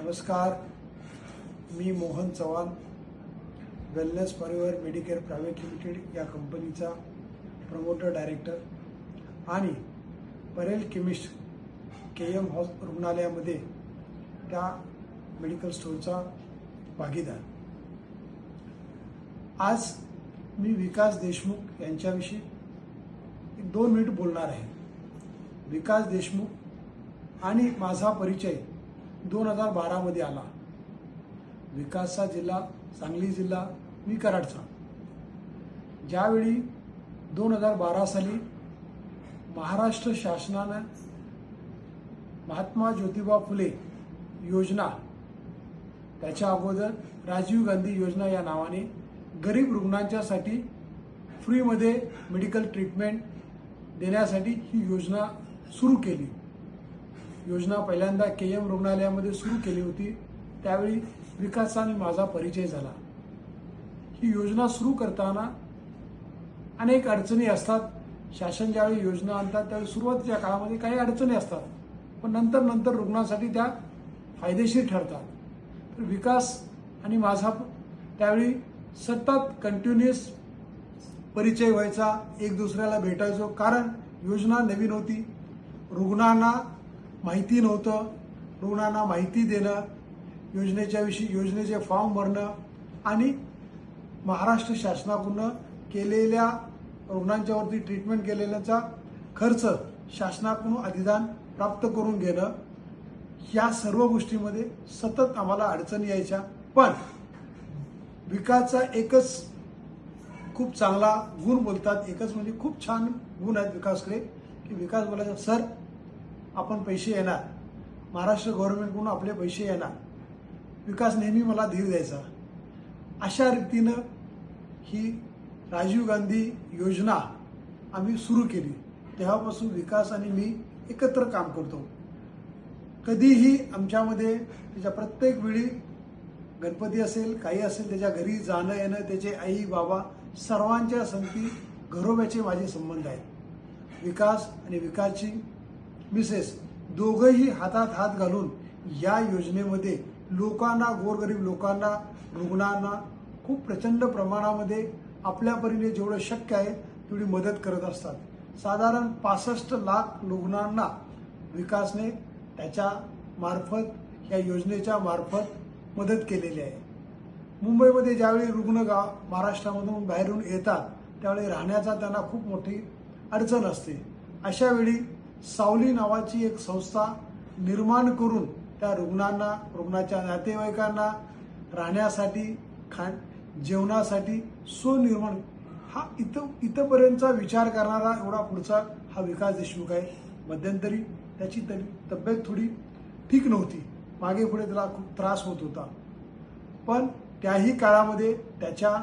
नमस्कार, मी Mohan Chavan, wellness forever medicare private limited या कंपनीचा प्रमोटर डायरेक्टर आणि परेल केमिस्ट KM रुग्णालयामध्ये त्या मेडिकल स्टोअरचा भागीदार। आज मी विकास देशमुख यांच्याविषयी 2 मिनिट बोलणार आहे। विकास देशमुख आणि माझा परिचय 2012 मध्ये आला। विकासचा जिल्हा सांगली जिल्हा, मी कराडचा। ज्यावेळी 2012 साली महाराष्ट्र शासनाने महात्मा ज्योतिबा फुले योजना, त्याच्या अगोदर राजीव गांधी योजना या नावाने गरीब रुग्णांच्यासाठी फ्रीमध्ये मेडिकल ट्रीटमेंट देण्यासाठी ही योजना सुरू केली। योजना पहिल्यांदा KM रुग्णालयामध्ये सुरू केली होती। त्यावेळी विकासचा आणि माझा परिचय झाला। ही योजना सुरू करताना अनेक अडचणी असतात। शासन ज्यावेळी योजना आणतात त्यावेळी सुरुवातीच्या काळामध्ये काही अडचणी असतात, पण नंतर रुग्णांसाठी त्या फायदेशीर ठरतात। तर विकास आणि माझा त्यावेळी सतत कंटिन्युअस परिचय व्हायचा, एक दुसऱ्याला भेटायचो। कारण योजना नवीन होती, रुग्णांना माहिती नव्हतं। रुग्णांना माहिती देणं, योजनेचे फॉर्म भरणं आणि महाराष्ट्र शासनाकडून केलेल्या रुग्णांच्यावरती ट्रीटमेंट केलेल्याचा खर्च शासनाकडून अधिदान प्राप्त करून घेणं, या सर्व गोष्टीमध्ये सतत आम्हाला अडचणी यायच्या। पण विकासचा एकच खूप चांगला गुण बोलतात, एकच म्हणजे खूप छान गुण आहेत विकासकडे, की विकास बोलायचा, सर आपण पैसे येणार, महाराष्ट्र गव्हर्नमेंटकडून आपले पैसे येणार। विकास नेहमी मला धीर द्यायचा। अशा रीतीनं ही राजीव गांधी योजना आम्ही सुरू केली। तेव्हापासून विकास आणि मी एकत्र काम करतो। कधीही आमच्यामध्ये त्याच्या प्रत्येक वेळी गणपती असेल, काही असेल, त्याच्या घरी जाणं येणं, त्याचे आई बाबा सर्वांच्या संगती घरोब्याचे माझे संबंध आहेत। विकास आणि विकासची मिसेस दोघंही हातात हात घालून या योजनेमध्ये लोकांना, गोरगरीब लोकांना, रुग्णांना खूप प्रचंड प्रमाणामध्ये आपल्या परीने जेवढं शक्य आहे तेवढी मदत करत असतात। साधारण 65 लाख रुग्णांना विकासने त्याच्या मार्फत, या योजनेच्या मार्फत मदत केलेली आहे। मुंबईमध्ये ज्यावेळी रुग्ण महाराष्ट्रामधून बाहेरून येतात त्यावेळी राहण्याचा त्यांना खूप मोठी अडचण असते। अशा वेळी सावली नावाची एक संस्था निर्माण करून त्या रुग्णांना, रुग्णाच्या नातेवाईकांना राहण्यासाठी, जेवणासाठी सोय निर्माण, हा इथपर्यंतचा विचार करणारा एवढा पुढचा हा विकास देशमुख आहे। मध्यंतरी त्याची तब्येत थोडी ठीक नव्हती, मागे पुढे त्याला खूप त्रास होत होता, पण त्याही काळामध्ये त्याच्या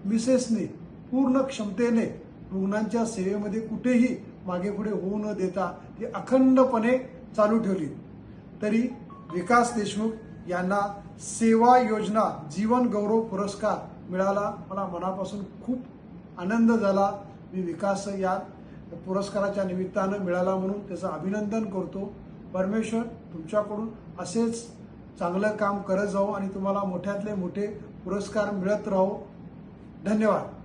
मिसेसने पूर्ण क्षमतेने रुग्णांच्या सेवेमध्ये कुठेही मागे पुढे होऊ न देता ती अखंडपणे चालू ठेवली। तरी विकास देशमुख यांना सेवा योजना जीवन गौरव पुरस्कार मिळाला। मला मनापासून खूप आनंद झाला। मी विकास या पुरस्काराच्या निमित्तानं मिळाला म्हणून त्याचं अभिनंदन करतो। परमेश्वर तुमच्याकडून असेच चांगलं काम करत जाऊ आणि तुम्हाला मोठ्यातले मोठे पुरस्कार मिळत राहो। धन्यवाद।